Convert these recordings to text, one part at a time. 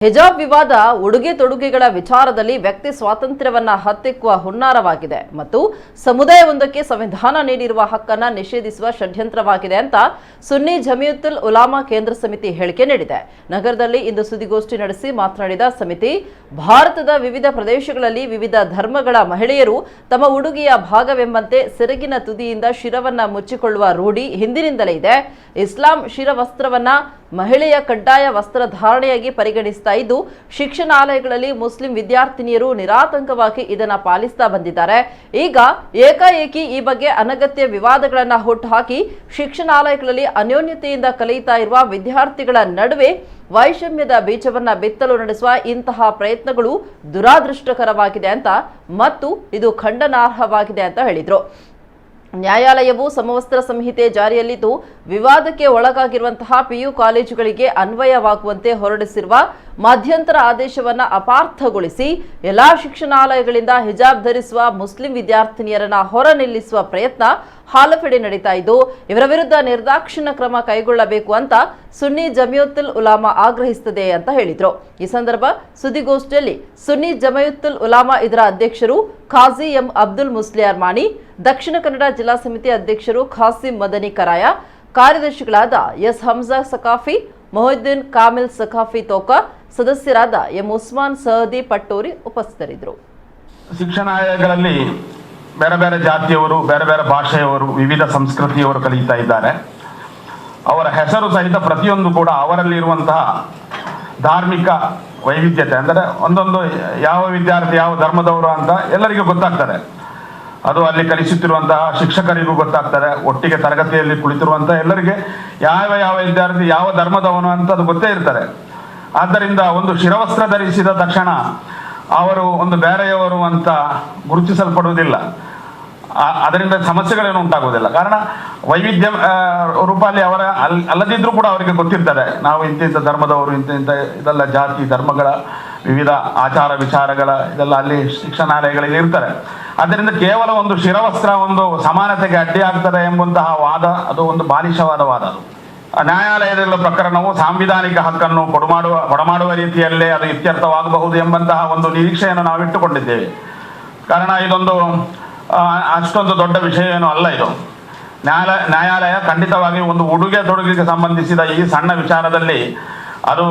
ಹಿಜಾಬ್ ವಿವಾದ ಉಡುಗೆ ತೊಡುಗೆಗಳ ವಿಚಾರದಲ್ಲಿ ವ್ಯಕ್ತಿ ಸ್ವಾತಂತ್ರ್ಯವನ್ನ ಹತ್ತಿಕ್ಕುವ ಹುನ್ನಾರವಾಗಿದೆ ಮತ್ತು ಸಮುದಾಯವೊಂದಕ್ಕೆ ಸಂವಿಧಾನ ನೀಡಿರುವ ಹಕ್ಕನ್ನ ನಿಷೇಧಿಸುವ ಷಡ್ಯಂತ್ರವಾಗಿದೆ ಅಂತ ಸುನ್ನಿ ಜಮಿಯತುಲ್ ಉಲಾಮಾ ಕೇಂದ್ರ ಸಮಿತಿ ಹೇಳಿಕೆ ನೀಡಿದೆ. ನಗರದಲ್ಲಿ ಇಂದು ಸುದ್ದಿಗೋಷ್ಠಿ ನಡೆಸಿ ಮಾತನಾಡಿದ ಸಮಿತಿ, ಭಾರತದ ವಿವಿಧ ಪ್ರದೇಶಗಳಲ್ಲಿ ವಿವಿಧ ಧರ್ಮಗಳ ಮಹಿಳೆಯರು ತಮ್ಮ ಉಡುಗೆಯ ಭಾಗವೆಂಬಂತೆ ಸೆರಗಿನ ತುದಿಯಿಂದ ಶಿರವನ್ನ ಮುಚ್ಚಿಕೊಳ್ಳುವ ರೂಢಿ ಹಿಂದಿನಿಂದಲೇ ಇದೆ. ಇಸ್ಲಾಂ ಶಿರವಸ್ತ್ರವನ್ನ ಮಹಿಳೆಯ ಕಡ್ಡಾಯ ವಸ್ತ್ರಧಾರಣೆಯಾಗಿ ಪರಿಗಣಿಸ್ತಾ ಇದ್ದು, ಶಿಕ್ಷಣಾಲಯಗಳಲ್ಲಿ ಮುಸ್ಲಿಂ ವಿದ್ಯಾರ್ಥಿನಿಯರು ನಿರಾತಂಕವಾಗಿ ಇದನ್ನ ಪಾಲಿಸ್ತಾ ಬಂದಿದ್ದಾರೆ. ಈಗ ಏಕಾಏಕಿ ಈ ಬಗ್ಗೆ ಅನಗತ್ಯ ವಿವಾದಗಳನ್ನ ಹುಟ್ಟುಹಾಕಿ ಶಿಕ್ಷಣಾಲಯಗಳಲ್ಲಿ ಅನ್ಯೋನ್ಯತೆಯಿಂದ ಕಲಿಯುತ್ತಾ ಇರುವ ವಿದ್ಯಾರ್ಥಿಗಳ ನಡುವೆ ವೈಷಮ್ಯದ ಬೀಜವನ್ನ ಬಿತ್ತಲು ನಡೆಸುವ ಇಂತಹ ಪ್ರಯತ್ನಗಳು ದುರಾದೃಷ್ಟಕರವಾಗಿದೆ ಅಂತ ಮತ್ತು ಇದು ಖಂಡನಾರ್ಹವಾಗಿದೆ ಅಂತ ಹೇಳಿದ್ರು. ನ್ಯಾಯಾಲಯವು ಸಮವಸ್ತ್ರ ಸಂಹಿತೆ ಜಾರಿಯಲ್ಲಿದ್ದು, ವಿವಾದಕ್ಕೆ ಒಳಗಾಗಿರುವಂತಹ ಪಿಯು ಕಾಲೇಜುಗಳಿಗೆ ಅನ್ವಯವಾಗುವಂತೆ ಹೊರಡಿಸಿರುವ ಮಧ್ಯಂತರ ಆದೇಶವನ್ನು ಅಪಾರ್ಥಗೊಳಿಸಿ ಎಲ್ಲಾ ಶಿಕ್ಷಣಾಲಯಗಳಿಂದ ಹಿಜಾಬ್ ಧರಿಸುವ ಮುಸ್ಲಿಂ ವಿದ್ಯಾರ್ಥಿನಿಯರನ್ನ ಹೊರ ನಿಲ್ಲಿಸುವ ಪ್ರಯತ್ನ ಹಾಲಫೆಡೆ ನಡೀತಾ ಇದ್ದು, ಇವರ ವಿರುದ್ಧ ನಿರ್ದಾಕ್ಷಿಣ್ಯ ಕ್ರಮ ಕೈಗೊಳ್ಳಬೇಕು ಅಂತ ಸುನ್ನಿ ಜಮಿಯತುಲ್ ಉಲಾಮಾ ಆಗ್ರಹಿಸುತ್ತದೆ ಅಂತ ಹೇಳಿದ್ರು. ಈ ಸಂದರ್ಭ ಸುದ್ದಿಗೋಷ್ಠಿಯಲ್ಲಿ ಸುನ್ನಿ ಜಮಿಯತುಲ್ ಉಲಾಮಾ ಇದರ ಅಧ್ಯಕ್ಷರು ಖಾಜಿ ಎಂ ಅಬ್ದುಲ್ ಮುಸ್ಲಿಯಾರ್ ಮಾನಿ, ದಕ್ಷಿಣ ಕನ್ನಡ ಜಿಲ್ಲಾ ಸಮಿತಿ ಅಧ್ಯಕ್ಷರು ಖಾಸಿಂ ಮದನಿ ಕರಾಯ, ಕಾರ್ಯದರ್ಶಿಗಳಾದ ಎಸ್ ಹಮ್ಜಾ ಸಕಾಫಿ, ಮೊಹಿದ್ದೀನ್ ಕಾಮಿಲ್ ಸಕಾಫಿ ತೋಕ, ಸದಸ್ಯರಾದ ಎಂ ಉಸ್ಮಾನ್ ಸಹದಿ ಪಟ್ಟೂರಿ ಉಪಸ್ಥಿತರಿದ್ದರು. ಶಿಕ್ಷಣಾಲಯಗಳಲ್ಲಿ ಬೇರೆ ಬೇರೆ ಜಾತಿಯವರು, ಬೇರೆ ಬೇರೆ ಭಾಷೆಯವರು, ವಿವಿಧ ಸಂಸ್ಕೃತಿಯವರು ಕಲಿತಾ ಇದ್ದಾರೆ. ಅವರ ಹೆಸರು ಸಹಿತ ಪ್ರತಿಯೊಂದು ಕೂಡ ಅವರಲ್ಲಿರುವಂತಹ ಧಾರ್ಮಿಕ ವೈವಿಧ್ಯತೆ, ಅಂದರೆ ಒಂದೊಂದು ಯಾವ ವಿದ್ಯಾರ್ಥಿ ಯಾವ ಧರ್ಮದವರು ಅಂತ ಎಲ್ಲರಿಗೂ ಗೊತ್ತಾಗ್ತದೆ. ಅದು ಅಲ್ಲಿ ಕಲಿಸುತ್ತಿರುವಂತಹ ಶಿಕ್ಷಕರಿಗೂ ಗೊತ್ತಾಗ್ತದೆ. ಒಟ್ಟಿಗೆ ತರಗತಿಯಲ್ಲಿ ಕುಳಿತಿರುವಂತಹ ಎಲ್ಲರಿಗೆ ಯಾವ ಯಾವ ವಿದ್ಯಾರ್ಥಿ ಯಾವ ಧರ್ಮದವನು ಅಂತ ಅದು ಗೊತ್ತೇ ಇರ್ತಾರೆ. ಆದ್ದರಿಂದ ಒಂದು ಶಿರವಸ್ತ್ರ ಧರಿಸಿದ ತಕ್ಷಣ ಅವರು ಒಂದು ಬೇರೆಯವರು ಅಂತ ಗುರುತಿಸಲ್ಪಡುವುದಿಲ್ಲ. ಅದರಿಂದ ಸಮಸ್ಯೆಗಳೇನು ಉಂಟಾಗುವುದಿಲ್ಲ. ಕಾರಣ ವೈವಿಧ್ಯ ರೂಪದಲ್ಲಿ ಅವರ ಅಲ್ಲದಿದ್ರೂ ಕೂಡ ಅವರಿಗೆ ಗೊತ್ತಿರ್ತದೆ, ನಾವು ಇಂಥ ಧರ್ಮದವರು, ಇಂಥ ಇದೆಲ್ಲ ಜಾತಿ ಧರ್ಮಗಳ ವಿವಿಧ ಆಚಾರ ವಿಚಾರಗಳ ಇದೆಲ್ಲ ಅಲ್ಲಿ ಶಿಕ್ಷಣಾಲಯಗಳಲ್ಲಿ ಇರ್ತಾರೆ. ಆದ್ದರಿಂದ ಕೇವಲ ಒಂದು ಶಿರವಸ್ತ್ರ ಒಂದು ಸಮಾನತೆಗೆ ಅಡ್ಡಿಯಾಗ್ತದೆ ಎಂಬಂತಹ ವಾದ ಅದು ಒಂದು ಬಾಲಿಶವಾದ ವಾದ. ಅದು ನ್ಯಾಯಾಲಯದ ಪ್ರಕರಣವು ಸಾಂವಿಧಾನಿಕ ಹಕ್ಕನ್ನು ಕೊಡಮಾಡುವ ರೀತಿಯಲ್ಲೇ ಅದು ಇತ್ಯರ್ಥವಾಗಬಹುದು ಎಂಬಂತಹ ಒಂದು ನಿರೀಕ್ಷೆಯನ್ನು ನಾವು ಇಟ್ಟುಕೊಂಡಿದ್ದೇವೆ. ಕಾರಣ ಇದೊಂದು ಅಷ್ಟೊಂದು ದೊಡ್ಡ ವಿಷಯ ಏನು ಅಲ್ಲ. ಇದು ನ್ಯಾಯಾಲಯ ಖಂಡಿತವಾಗಿ ಒಂದು ಉಡುಗೆ ತೊಡುಗೆಗೆ ಸಂಬಂಧಿಸಿದ ಈ ಸಣ್ಣ ವಿಚಾರದಲ್ಲಿ ಅದು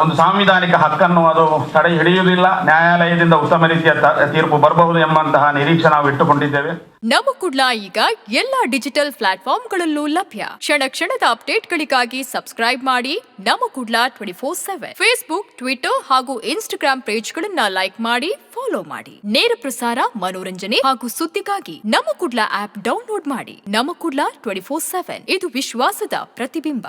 ಒಂದು ಸಾಂವಿಧಾನಿಕ ಹಕ್ಕನ್ನು ಅದು ತಡೆ ಹಿಡಿಯುವುದಿಲ್ಲ. ನ್ಯಾಯಾಲಯದಿಂದ ಉತ್ತಮ ರೀತಿಯ ತೀರ್ಪು ಬರಬಹುದು ಎಂಬಂತಹ ನಿರೀಕ್ಷೆ ನಾವು ಇಟ್ಟುಕೊಂಡಿದ್ದೇವೆ. ನಮ್ಮ ಕುಡ್ಲ ಈಗ ಎಲ್ಲಾ ಡಿಜಿಟಲ್ ಪ್ಲಾಟ್ಫಾರ್ಮ್ಗಳಲ್ಲೂ ಲಭ್ಯ. ಕ್ಷಣ ಕ್ಷಣದ ಅಪ್ಡೇಟ್ಗಳಿಗಾಗಿ ಸಬ್ಸ್ಕ್ರೈಬ್ ಮಾಡಿ ನಮ್ಮ ಕುಡ್ಲ 24/7 ಫೇಸ್ಬುಕ್, ಟ್ವಿಟರ್ ಹಾಗೂ ಇನ್ಸ್ಟಾಗ್ರಾಮ್ ಪೇಜ್ಗಳನ್ನ ಲೈಕ್ ಮಾಡಿ, ಫಾಲೋ ಮಾಡಿ. ನೇರ ಪ್ರಸಾರ, ಮನೋರಂಜನೆ ಹಾಗೂ ಸುದ್ದಿಗಾಗಿ ನಮ್ಮ ಕುಡ್ಲ ಆಪ್ ಡೌನ್ಲೋಡ್ ಮಾಡಿ. ನಮ್ಮ ಕುಡ್ಲ 24/7 ಇದು ವಿಶ್ವಾಸದ ಪ್ರತಿಬಿಂಬ.